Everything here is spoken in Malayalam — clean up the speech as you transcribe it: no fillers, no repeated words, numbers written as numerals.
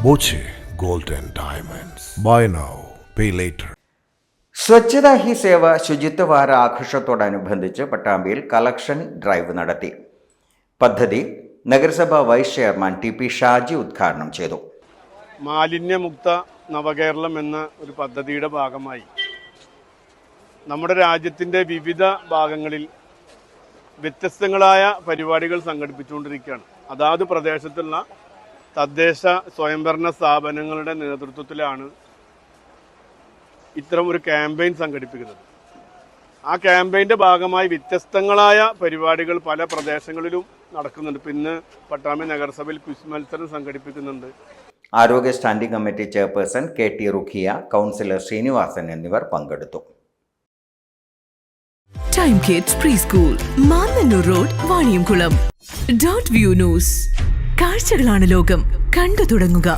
Boche Gold and Diamonds. Buy now, pay later. Swachhata Hi Seva ശുചിത്വവാര ആഘോഷത്തോടനുബന്ധിച്ച് പട്ടാമ്പിയിൽ കളക്ഷൻ ഡ്രൈവ് നടത്തി. പദ്ധതി നഗരസഭാ vice chairman T P Shaji ഉദ്ഘാടനം ചെയ്തു. മാലിന്യമുക്ത നവകേരളം എന്ന ഒരു പദ്ധതിയുടെ ഭാഗമായി നമ്മുടെ രാജ്യത്തിൻ്റെ വിവിധ ഭാഗങ്ങളിൽ വ്യത്യസ്തങ്ങളായ പരിപാടികൾ സംഘടിപ്പിച്ചുകൊണ്ടിരിക്കുകയാണ്. അതാത് പ്രദേശത്തുള്ള തദ്ദേശ സ്വയംഭരണ സ്ഥാപനങ്ങളുടെ നേതൃത്വത്തിലാണ് ഇത്തരം ഒരു ക്യാമ്പയിൻ സംഘടിപ്പിക്കുന്നത്. ആ ക്യാമ്പയിൻ്റെ ഭാഗമായി വ്യത്യസ്തങ്ങളായ പരിപാടികൾ പല പ്രദേശങ്ങളിലും നടക്കുന്നുണ്ട്. ഇന്ന് പട്ടാമ്പി നഗരസഭയിൽ ക്വിസ് മത്സരം സംഘടിപ്പിക്കുന്നുണ്ട്. ആരോഗ്യ standing committee chairperson K T Rukhiya, councillor Srinivasan എന്നിവർ പങ്കെടുത്തു. Time kids pre school, Mannanur road, Vaniyamkulam. Dot view news. കാഴ്ചകളാണ് ലോകം, കണ്ടു തുടങ്ങുക.